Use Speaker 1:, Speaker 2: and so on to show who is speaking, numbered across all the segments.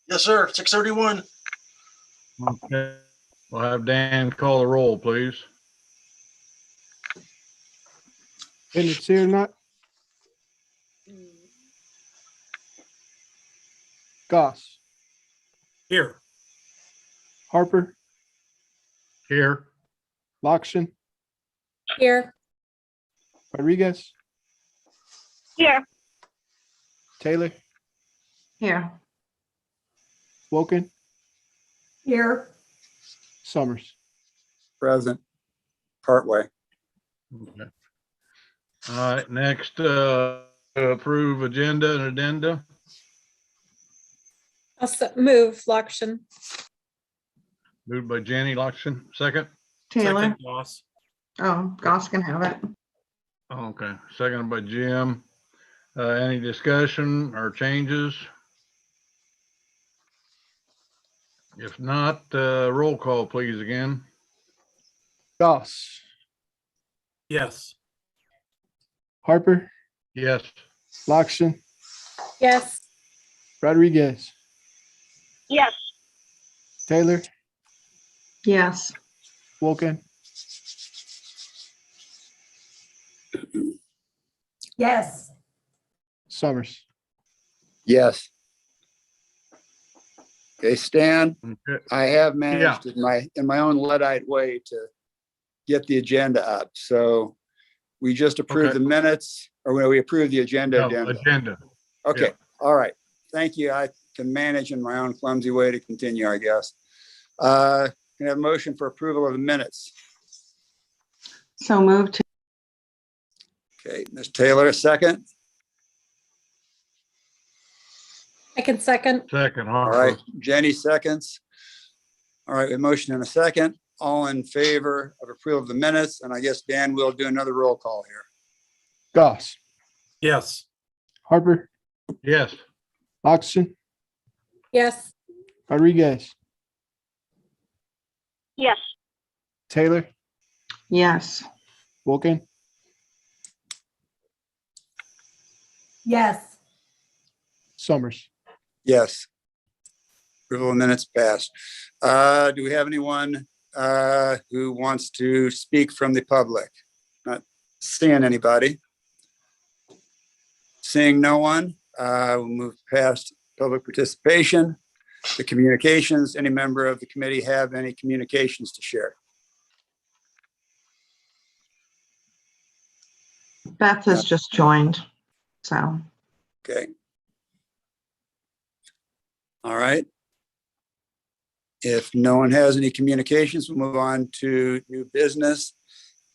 Speaker 1: Yes, sir. 6:31.
Speaker 2: Okay, we'll have Dan call the roll, please.
Speaker 3: Bennett here or not? Goss,
Speaker 4: Here.
Speaker 3: Harper,
Speaker 2: Here.
Speaker 3: Lockshin,
Speaker 5: Here.
Speaker 3: Rodriguez,
Speaker 5: Here.
Speaker 3: Taylor,
Speaker 5: Here.
Speaker 3: Woken,
Speaker 5: Here.
Speaker 3: Summers.
Speaker 6: Present. Partway.
Speaker 2: Okay. All right, next, approve agenda and addenda.
Speaker 5: I'll move, Lockshin.
Speaker 2: Moved by Jenny Loxton, second.
Speaker 7: Taylor.
Speaker 4: Second, Goss.
Speaker 7: Oh, Goss can have it.
Speaker 2: Okay, seconded by Jim. Any discussion or changes? If not, roll call, please, again.
Speaker 3: Goss,
Speaker 4: Yes.
Speaker 3: Harper,
Speaker 2: Yes.
Speaker 3: Lockshin,
Speaker 5: Yes.
Speaker 3: Rodriguez,
Speaker 5: Yes.
Speaker 3: Taylor,
Speaker 7: Yes.
Speaker 3: Woken,
Speaker 5: Yes.
Speaker 3: Summers.
Speaker 6: Yes. Okay, Stan,
Speaker 2: Okay.
Speaker 6: I have managed in my own Luddite way to get the agenda up. So we just approved
Speaker 2: Okay.
Speaker 6: the minutes, or we approved the agenda.
Speaker 2: No,
Speaker 6: addendum.
Speaker 2: agenda.
Speaker 6: Okay, all right. Thank you. I can manage in my own clumsy way to continue, I guess. Can I have a motion for approval of the minutes?
Speaker 7: So moved.
Speaker 6: Okay, Ms. Taylor, a second.
Speaker 5: I can second.
Speaker 2: Second,
Speaker 6: All
Speaker 2: Harper.
Speaker 6: right, Jenny seconds. All right, a motion and a second. All in favor of approval of the minutes, and I guess Dan will do another roll call here.
Speaker 3: Goss,
Speaker 4: Yes.
Speaker 3: Harper,
Speaker 2: Yes.
Speaker 3: Lockshin,
Speaker 5: Yes.
Speaker 3: Rodriguez,
Speaker 5: Yes.
Speaker 3: Taylor,
Speaker 7: Yes.
Speaker 3: Woken,
Speaker 5: Yes.
Speaker 3: Summers.
Speaker 6: Yes. Approval of minutes passed. Do we have anyone who wants to speak from the public? Not seeing anybody. Seeing no one, we'll move past public participation. The communications, any member of the committee have any communications to share?
Speaker 7: Beth has just joined. So
Speaker 6: Okay. All right. If no one has any communications, we'll move on to new business.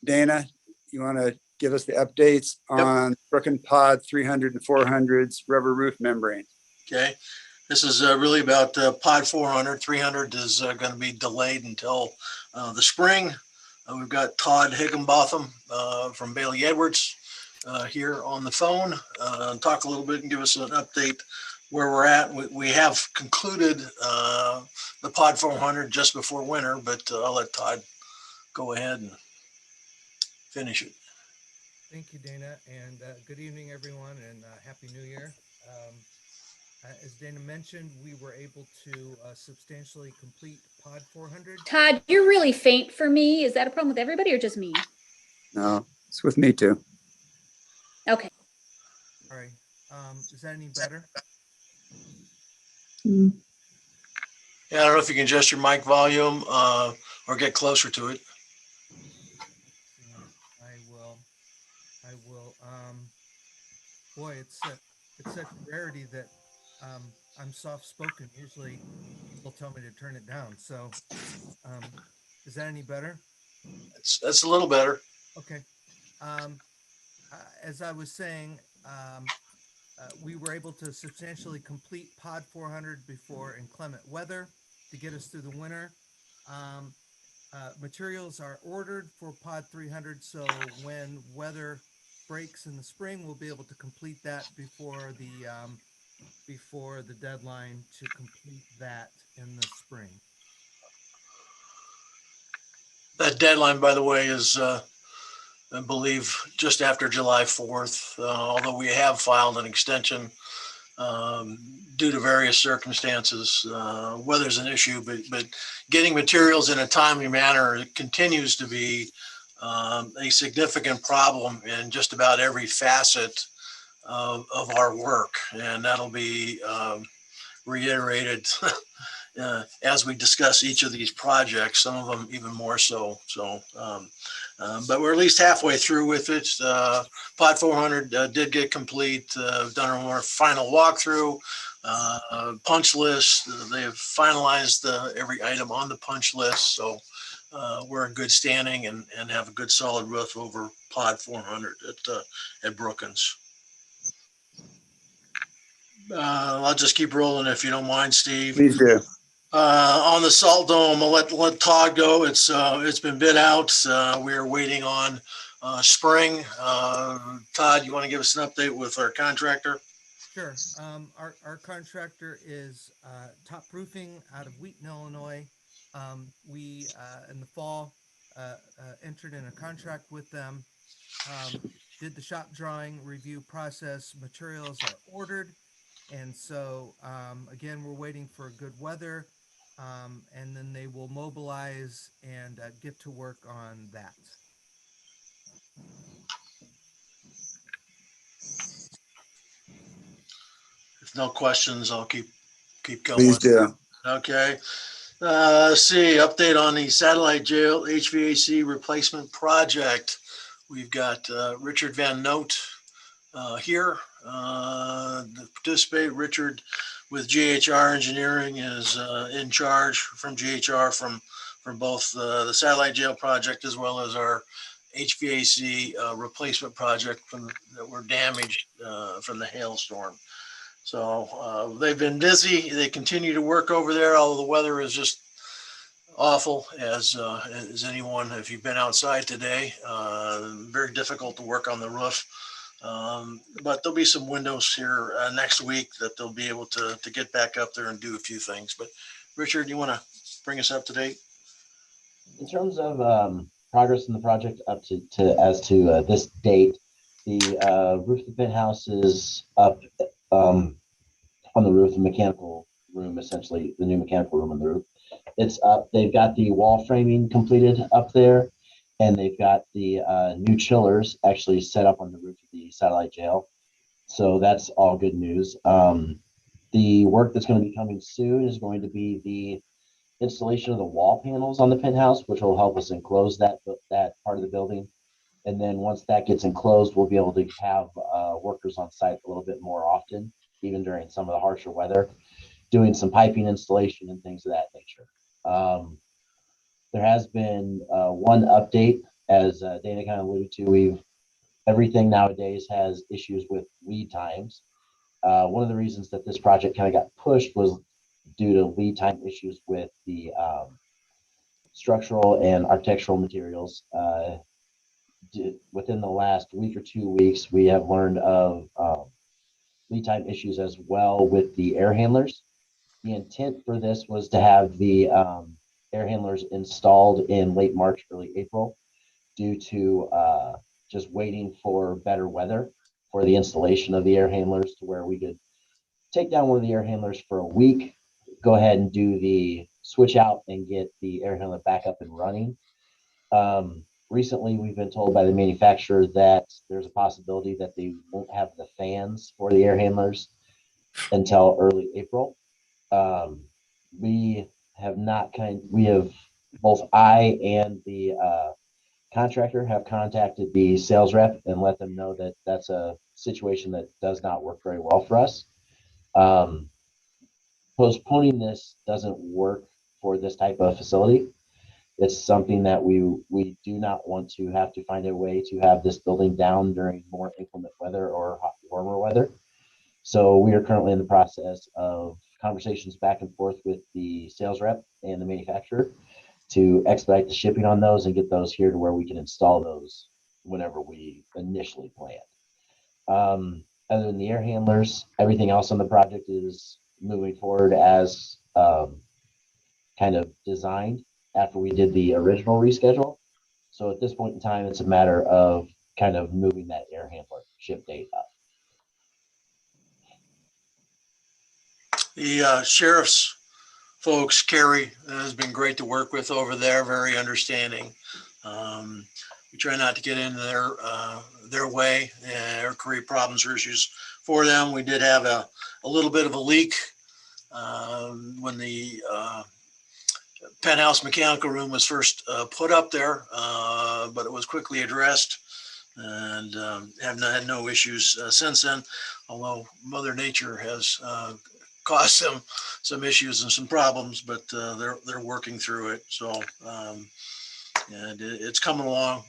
Speaker 6: Dana, you want to give us the updates on Brook and Pod 300 and 400's rubber roof membrane?
Speaker 1: Okay. This is really about Pod 400. 300 is going to be delayed until the spring. We've got Todd Higginbotham from Bailey Edwards here on the phone. Talk a little bit and give us an update where we're at. We have concluded the Pod 400 just before winter, but I'll let Todd go ahead and finish it.
Speaker 8: Thank you, Dana, and good evening, everyone, and Happy New Year. As Dana mentioned, we were able to substantially complete Pod 400.
Speaker 9: Todd, you're really faint for me. Is that a problem with everybody or just me?
Speaker 6: No, it's with me too.
Speaker 9: Okay.
Speaker 8: All right. Is that any better?
Speaker 7: mm,
Speaker 1: Yeah, I don't know if you can adjust your mic volume or get closer to it.
Speaker 8: I will. Boy, it's such a rarity that I'm soft-spoken. Usually people tell me to turn it down. So is that any better?
Speaker 1: That's a little better.
Speaker 8: Okay. As I was saying, we were able to substantially complete Pod 400 before inclement weather to get us through the winter. Materials are ordered for Pod 300, so when weather breaks in the spring, we'll be able to complete that before the deadline to complete that in the spring.
Speaker 1: That deadline, by the way, is I believe just after July 4th, although we have filed an extension due to various circumstances. Weather's an issue, but getting materials in a timely manner continues to be a significant problem in just about every facet of our work. And that'll be reiterated as we discuss each of these projects, some of them even more so. But we're at least halfway through with it. Pod 400 did get complete. Done our final walkthrough, punch list. They have finalized every item on the punch list. So we're in good standing and have a good solid roof over Pod 400 at Brookins. I'll just keep rolling if you don't mind, Steve.
Speaker 6: Please do.
Speaker 1: On the salt dome, I'll let Todd go. It's been bid out. We are waiting on spring. Todd, you want to give us an update with our contractor?
Speaker 8: Sure. Our contractor is Top Roofing out of Wheaton, Illinois. We in the fall entered in a contract with them. Did the shop drawing review process. Materials are ordered, and so again, we're waiting for good weather, and then they will mobilize and get to work on that.
Speaker 1: If no questions, I'll keep going.
Speaker 6: Please do.
Speaker 1: Okay. See, update on the satellite jail HVAC replacement project. We've got Richard Van Noot here to participate. Richard with GHR Engineering is in charge from GHR from both the satellite jail project as well as our HVAC replacement project that were damaged from the hailstorm. So they've been busy. They continue to work over there, although the weather is just awful as anyone, if you've been outside today, very difficult to work on the roof. But there'll be some windows here next week that they'll be able to get back up there and do a few things. But Richard, you want to bring us up to date?
Speaker 10: In terms of progress in the project up to this date, the roof of the penthouse is up on the roof, the mechanical room, essentially the new mechanical room on the roof. It's up. They've got the wall framing completed up there, and they've got the new chillers actually set up on the roof of the satellite jail. So that's all good news. The work that's going to be coming soon is going to be the installation of the wall panels on the penthouse, which will help us enclose that part of the building. And then once that gets enclosed, we'll be able to have workers on site a little bit more often, even during some of the harsher weather, doing some piping installation and things of that nature. There has been one update, as Dana kind of alluded to. Everything nowadays has issues with lead times. One of the reasons that this project kind of got pushed was due to lead time issues with the structural and architectural materials. Within the last week or 2 weeks, we have learned of lead time issues as well with the air handlers. The intent for this was to have the air handlers installed in late March, early April, due to just waiting for better weather for the installation of the air handlers, to where we could take down one of the air handlers for a week, go ahead and do the switch out and get the air handler back up and running. Recently, we've been told by the manufacturer that there's a possibility that they won't have the fans for the air handlers until early April. We have both I and the contractor have contacted the sales rep and let them know that that's a situation that does not work very well for us. Postponing this doesn't work for this type of facility. It's something that we do not want to have to find a way to have this building down during more inclement weather or warmer weather. So we are currently in the process of conversations back and forth with the sales rep and the manufacturer to expedite the shipping on those and get those here to where we can install those whenever we initially planned. Other than the air handlers, everything else on the project is moving forward as kind of designed after we did the original reschedule. So at this point in time, it's a matter of kind of moving that air handler ship date up.
Speaker 1: The sheriff's folks, Kerry, has been great to work with over there, very understanding. We try not to get into their way, or create problems or issues for them. We did have a little bit of a leak when the penthouse mechanical room was first put up there, but it was quickly addressed, and have had no issues since then, although Mother Nature has caused them some issues and some problems, but they're working through it. So and it's coming along.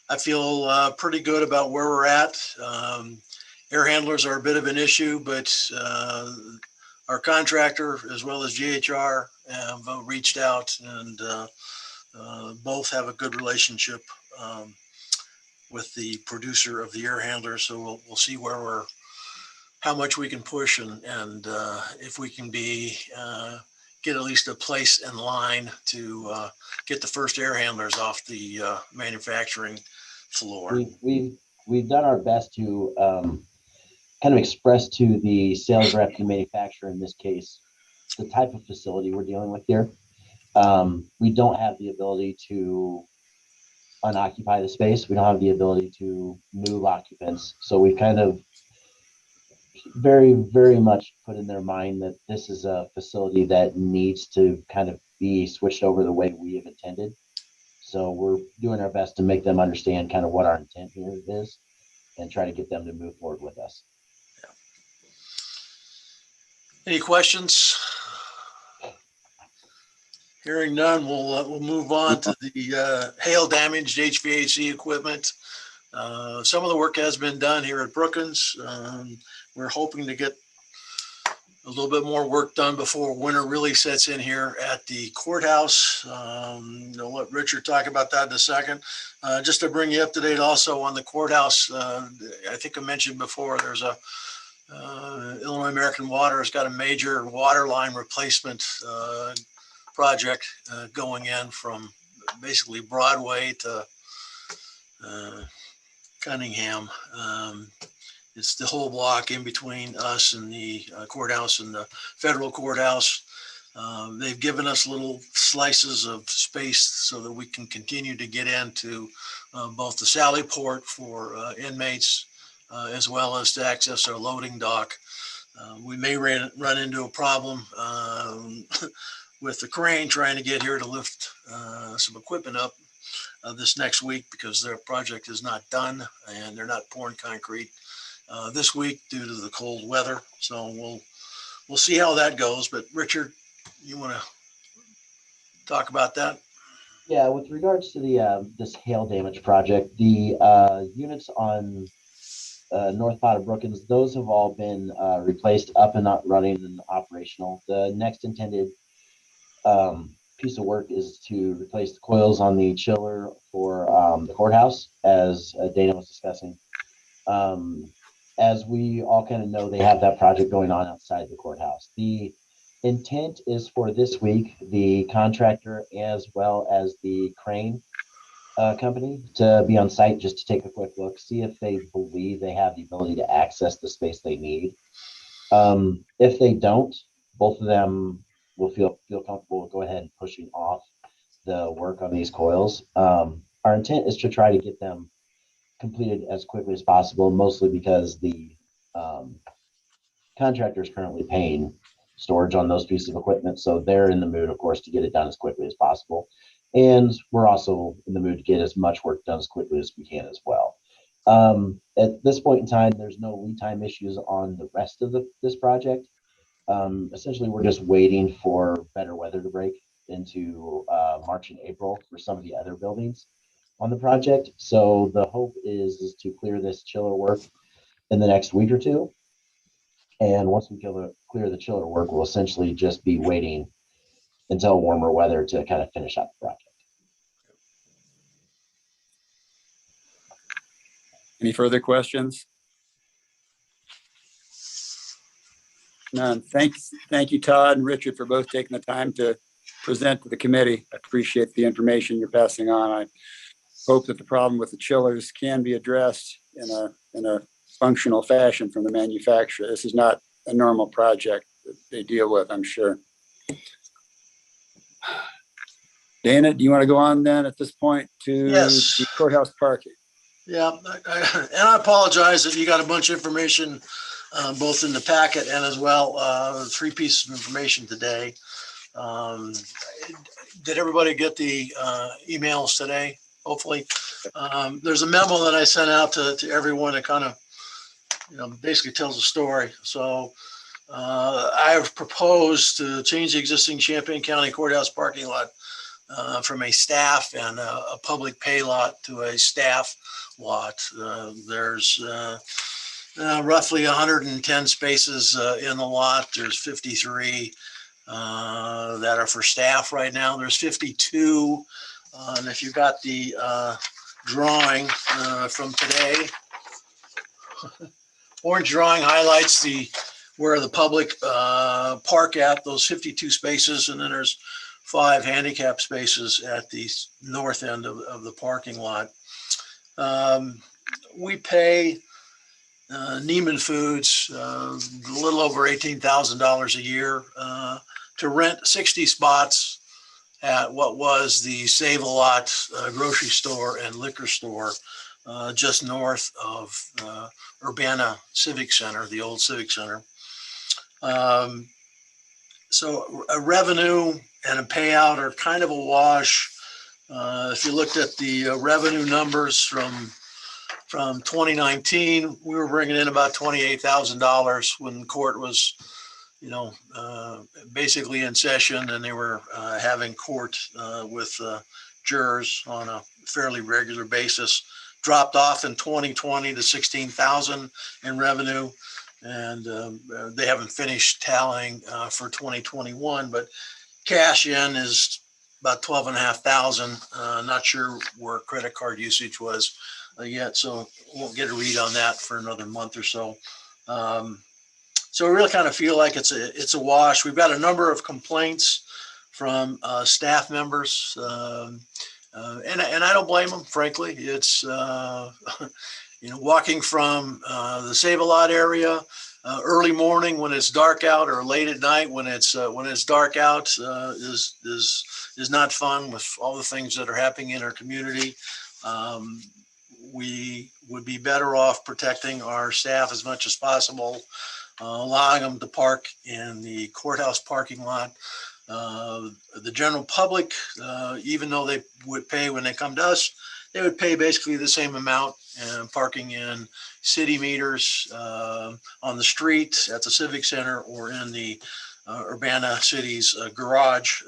Speaker 1: I feel pretty good about where we're at. Air handlers are a bit of an issue, but our contractor as well as GHR have reached out, and both have a good relationship with the producer of the air handler. So we'll see how much we can push, and if we can get at least a place in line to get the first air handlers off the manufacturing floor.
Speaker 10: We've done our best to kind of express to the sales rep and manufacturer in this case the type of facility we're dealing with here. We don't have the ability to unoccupy the space. We don't have the ability to move occupants. So we've kind of very, very much put in their mind that this is a facility that needs to kind of be switched over the way we have intended. So we're doing our best to make them understand kind of what our intent here is and try to get them to move forward with us.
Speaker 1: Any questions? Hearing none, we'll move on to the hail damaged HVAC equipment. Some of the work has been done here at Brookins. We're hoping to get a little bit more work done before winter really sets in here at the courthouse. I'll let Richard talk about that in a second. Just to bring you up to date also on the courthouse, I think I mentioned before, there's Illinois American Water has got a major water line replacement project going in from basically Broadway to Cunningham. It's the whole block in between us and the courthouse and the federal courthouse. They've given us little slices of space so that we can continue to get into both the Sally Port for inmates as well as to access our loading dock. We may run into a problem with the crane trying to get here to lift some equipment up this next week, because their project is not done and they're not pouring concrete this week due to the cold weather. So we'll see how that goes. But Richard, you want to talk about that?
Speaker 10: Yeah, with regards to the this hail damage project, the units on north part of Brookins, those have all been replaced, up and not running and operational. The next intended piece of work is to replace the coils on the chiller for the courthouse, as Dana was discussing. As we all kind of know, they have that project going on outside the courthouse. The intent is for this week, the contractor as well as the crane company to be on site just to take a quick look, see if they believe they have the ability to access the space they need. If they don't, both of them will feel comfortable go ahead and pushing off the work on these coils. Our intent is to try to get them completed as quickly as possible, mostly because the contractor is currently paying storage on those pieces of equipment. So they're in the mood, of course, to get it done as quickly as possible. And we're also in the mood to get as much work done as quickly as we can as well. At this point in time, there's no lead time issues on the rest of this project. Essentially, we're just waiting for better weather to break into March and April for some of the other buildings on the project. So the hope is to clear this chiller work in the next week or two. And once we clear the chiller work, we'll essentially just be waiting until warmer weather to kind of finish up the project.
Speaker 6: Any further questions? None. Thank you, Todd and Richard, for both taking the time to present to the committee. I appreciate the information you're passing on. I hope that the problem with the chillers can be addressed in a functional fashion from the manufacturer. This is not a normal project. that they deal with, I'm sure. Dana, do you want to go on then at this point to
Speaker 1: Yes.
Speaker 6: the courthouse parking?
Speaker 1: Yeah, and I apologize that you got a bunch of information, both in the packet and as well, 3 pieces of information today. Did everybody get the emails today? Hopefully. There's a memo that I sent out to everyone that kind of, basically tells a story. So I have proposed to change the existing Champaign County Courthouse parking lot from a staff and a public pay lot to a staff lot. There's roughly 110 spaces in the lot. There's 53 that are for staff right now. There's 52. And if you got the drawing from today, orange drawing highlights where the public park at, those 52 spaces, and then there's 5 handicap spaces at the north end of the parking lot. We pay Neiman Foods a little over $18,000 a year to rent 60 spots at what was the Save-A-Lot grocery store and liquor store just north of Urbana Civic Center, the old Civic Center. So a revenue and a payout are kind of a wash. If you looked at the revenue numbers from 2019, we were bringing in about $28,000 when the court was, basically in session, and they were having court with jurors on a fairly regular basis. Dropped off in 2020 to 16,000 in revenue, and they haven't finished tallying for 2021, but cash in is about 12,500. Not sure where credit card usage was yet, so won't get a read on that for another month or so. So we really kind of feel like it's a wash. We've got a number of complaints from staff members, and I don't blame them, frankly. It's walking from the Save-A-Lot area early morning when it's dark out, or late at night when it's dark out, is not fun with all the things that are happening in our community. We would be better off protecting our staff as much as possible, allowing them to park in the courthouse parking lot. The general public, even though they would pay when they come to us, they would pay basically the same amount parking in city meters on the street at the Civic Center or in the Urbana City's garage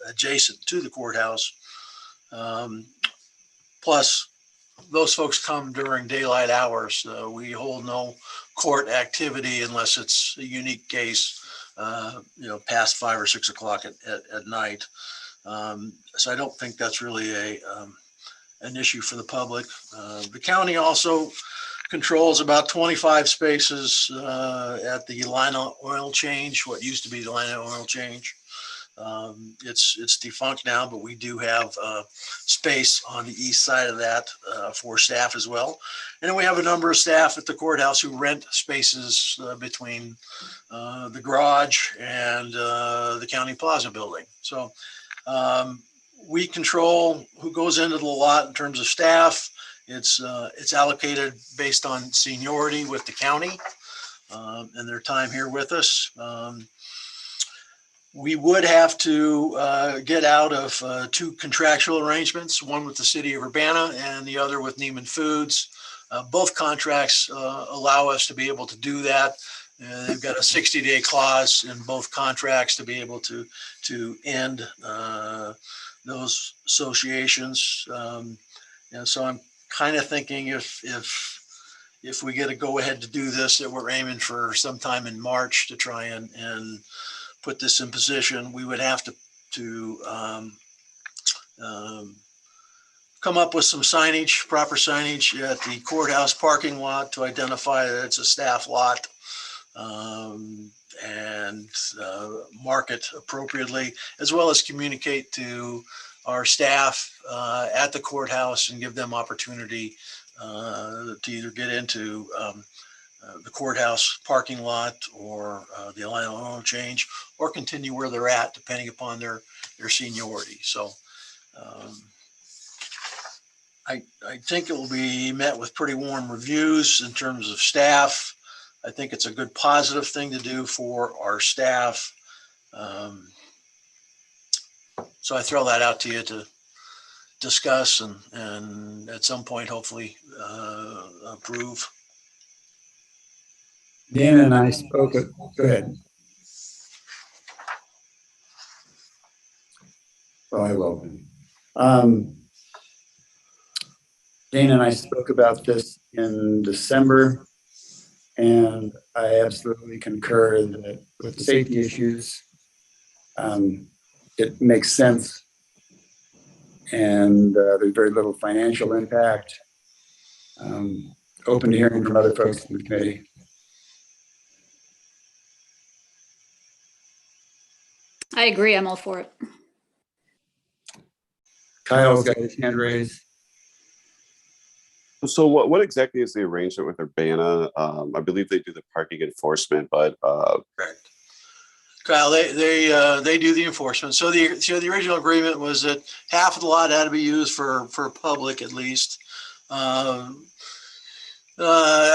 Speaker 1: adjacent to the courthouse. Plus, those folks come during daylight hours. We hold no court activity unless it's a unique case, past 5 or 6 o'clock at night. So I don't think that's really an issue for the public. The county also controls about 25 spaces at the Lina Oil Change, what used to be the Lina Oil Change. It's defunct now, but we do have space on the east side of that for staff as well. And then we have a number of staff at the courthouse who rent spaces between the garage and the county plaza building. So we control who goes into the lot in terms of staff. It's allocated based on seniority with the county and their time here with us. We would have to get out of 2 contractual arrangements, one with the city of Urbana and the other with Neiman Foods. Both contracts allow us to be able to do that. They've got a 60-day clause in both contracts to be able to end those associations. So I'm kind of thinking if we get a go ahead to do this, that we're aiming for sometime in March to try and put this in position. We would have to come up with some signage, proper signage at the courthouse parking lot to identify that it's a staff lot, and mark it appropriately, as well as communicate to our staff at the courthouse and give them opportunity to either get into the courthouse parking lot or the oil change, or continue where they're at, depending upon their seniority. So I think it will be met with pretty warm reviews in terms of staff. I think it's a good positive thing to do for our staff. So I throw that out to you to discuss and at some point, hopefully approve.
Speaker 6: Dana and I spoke, go ahead. Well, I will. Dana and I spoke about this in December, and I absolutely concur that with the safety issues, it makes sense. And there's very little financial impact. Open to hearing from other folks in the committee.
Speaker 9: I agree. I'm all for it.
Speaker 6: Kyle's got his hand raised.
Speaker 11: So what exactly is the arrangement with Urbana? I believe they do the parking enforcement, but
Speaker 1: Correct. Kyle, they do the enforcement. So the original agreement was that half of the lot had to be used for public at least. I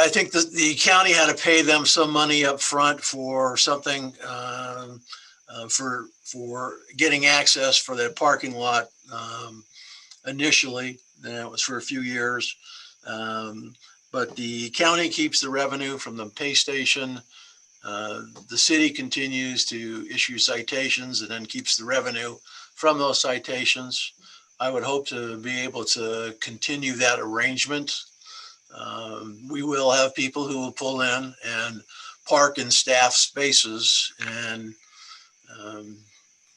Speaker 1: think the county had to pay them some money up front for something for getting access for that parking lot initially. Then it was for a few years. But the county keeps the revenue from the pay station. The city continues to issue citations and then keeps the revenue from those citations. I would hope to be able to continue that arrangement. We will have people who will pull in and park in staff spaces, and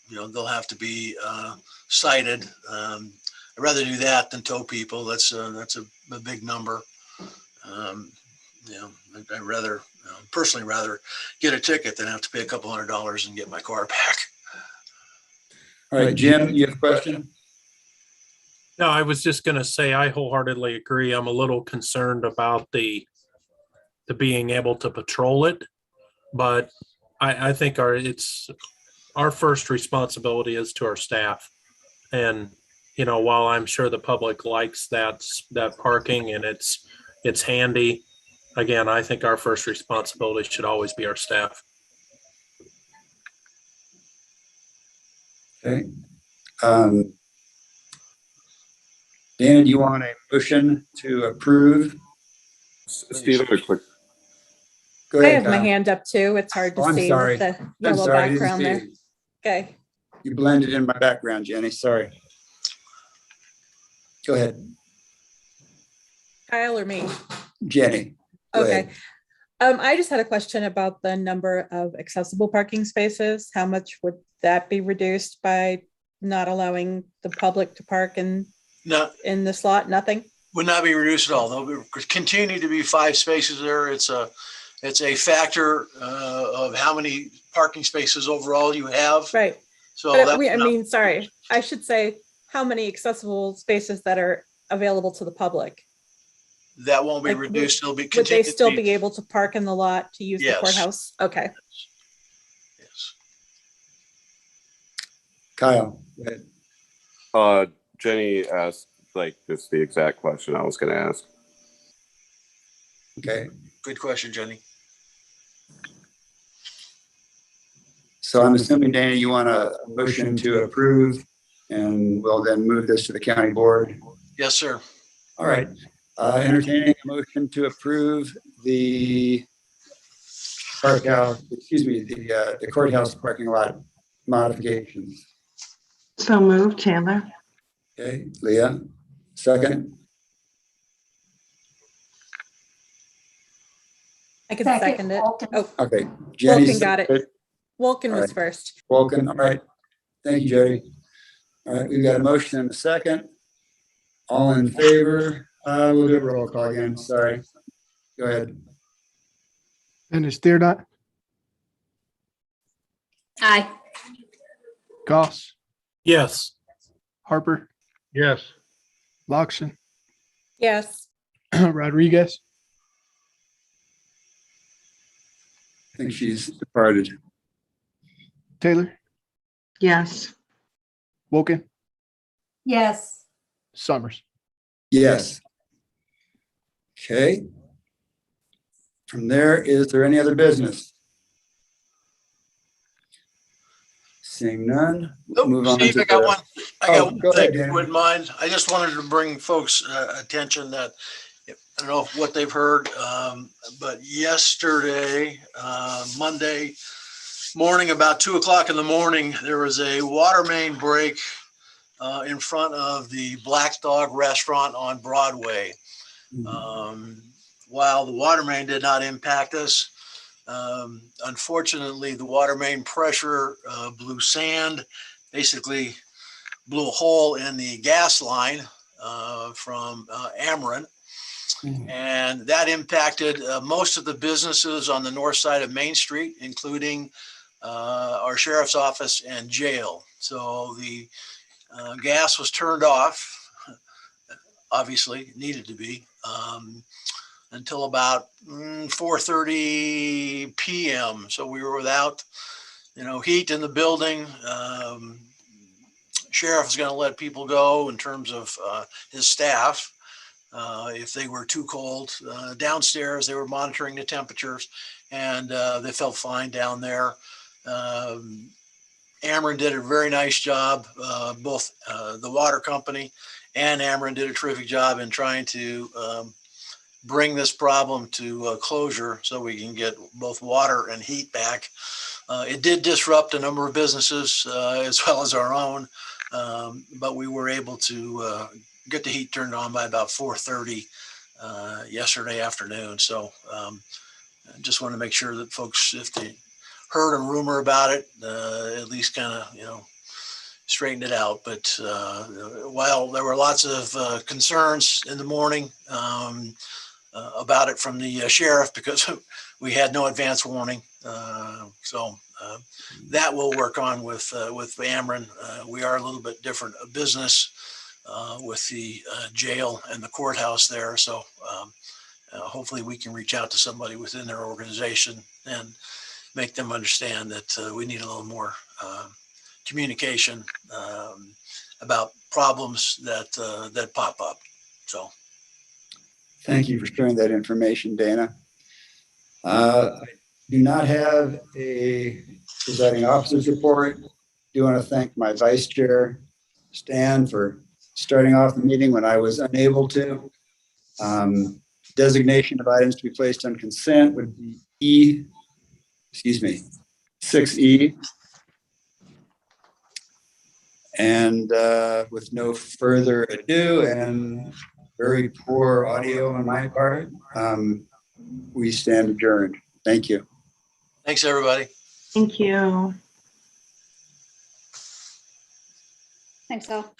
Speaker 1: they'll have to be cited. I'd rather do that than tow people. That's a big number. I'd rather personally get a ticket than have to pay a couple $100 and get my car back.
Speaker 6: All right, Jim, you have a question?
Speaker 4: No, I was just going to say, I wholeheartedly agree. I'm a little concerned about the being able to patrol it, but I think our first responsibility is to our staff. And, while I'm sure the public likes that parking and it's handy, again, I think our first responsibility should always be our staff.
Speaker 6: Okay. Dana, do you want a motion to approve?
Speaker 11: Steve, a quick.
Speaker 6: Go
Speaker 5: I
Speaker 6: ahead,
Speaker 5: have my
Speaker 6: Kyle.
Speaker 5: hand up too. It's hard to
Speaker 6: Oh, I'm
Speaker 5: see
Speaker 6: sorry.
Speaker 5: with the
Speaker 6: I'm
Speaker 5: yellow
Speaker 6: sorry, I didn't
Speaker 5: background
Speaker 6: see
Speaker 5: there.
Speaker 6: it.
Speaker 5: Okay.
Speaker 6: You blended in my background, Jenny. Sorry. Go ahead,
Speaker 5: Kyle or me?
Speaker 6: Jenny. Go
Speaker 5: Okay.
Speaker 6: ahead.
Speaker 5: I just had a question about the number of accessible parking spaces. How much would that be reduced by not allowing the public to park in the slot? Nothing?
Speaker 1: Would not be reduced at all. There'll continue to be 5 spaces there. It's a factor of how many parking spaces overall you have.
Speaker 5: Right.
Speaker 1: So
Speaker 5: But sorry, I should say how many accessible spaces that are available to the public.
Speaker 1: that won't be
Speaker 5: Like,
Speaker 1: reduced. It'll be
Speaker 5: Would they
Speaker 1: continue to
Speaker 5: still be able to park in the lot to use the
Speaker 1: Yes.
Speaker 5: courthouse? Okay.
Speaker 1: Yes.
Speaker 6: Kyle, go ahead.
Speaker 11: Jenny asked this the exact question I was going to ask.
Speaker 6: Okay.
Speaker 1: Good question, Jenny.
Speaker 6: So I'm assuming, Dana, you want a motion to approve, and we'll then move this to the county board.
Speaker 1: Yes, sir.
Speaker 6: All right. Entertaining a motion to approve the the courthouse parking lot modifications.
Speaker 7: So moved, Taylor.
Speaker 6: Okay, Leah, second.
Speaker 5: I can second it. Oh,
Speaker 6: Okay, Jenny.
Speaker 5: Wolken got it. Wolken
Speaker 6: All
Speaker 5: was
Speaker 6: right.
Speaker 5: first.
Speaker 6: Wolken, all right. Thank you, Jody. All right, we've got a motion and a second. All in favor? We'll do a roll call again, sorry. Go ahead.
Speaker 3: Dennis Deerdot,
Speaker 9: Aye.
Speaker 3: Goss,
Speaker 4: Yes.
Speaker 3: Harper,
Speaker 2: Yes.
Speaker 3: Loxon,
Speaker 5: Yes.
Speaker 3: Rodriguez,
Speaker 6: think she's departed.
Speaker 3: Taylor,
Speaker 7: Yes.
Speaker 3: Woken,
Speaker 9: Yes.
Speaker 3: Summers.
Speaker 6: Yes. Okay. From there, is there any other business? Seeing none,
Speaker 1: Oh,
Speaker 6: move on
Speaker 1: Steve,
Speaker 6: to
Speaker 1: I got
Speaker 6: the-
Speaker 1: one. I
Speaker 6: Oh,
Speaker 1: got one
Speaker 6: go ahead,
Speaker 1: thing, if you
Speaker 6: Dan.
Speaker 1: wouldn't mind. I just wanted to bring folks' attention that, I don't know what they've heard, but yesterday, Monday morning, about 2 o'clock in the morning, there was a water main break in front of the Black Dog Restaurant on Broadway. While the water main did not impact us, unfortunately, the water main pressure blew sand, basically blew a hole in the gas line from Ameren. And that impacted most of the businesses on the north side of Main Street, including our sheriff's office and jail. So the gas was turned off, obviously needed to be, until about 4:30 p.m. So we were without, heat in the building. Sheriff is going to let people go in terms of his staff. If they were too cold downstairs, they were monitoring the temperatures, and they felt fine down there. Ameren did a very nice job. Both the water company and Ameren did a terrific job in trying to bring this problem to closure so we can get both water and heat back. It did disrupt a number of businesses as well as our own, but we were able to get the heat turned on by about 4:30 yesterday afternoon. So I just want to make sure that folks, if they heard a rumor about it, at least kind of, straighten it out. But while there were lots of concerns in the morning about it from the sheriff, because we had no advance warning. So that we'll work on with Ameren. We are a little bit different business with the jail and the courthouse there. So hopefully we can reach out to somebody within their organization and make them understand that we need a little more communication about problems that pop up. So.
Speaker 6: Thank you for sharing that information, Dana. I do not have a presiding officer's report. Do want to thank my vice chair, Stan, for starting off the meeting when I was unable to. Designation of items to be placed on consent would be 6E. And with no further ado and very poor audio on my part, we stand adjourned. Thank you.
Speaker 1: Thanks, everybody.
Speaker 7: Thank you.
Speaker 9: Thanks all.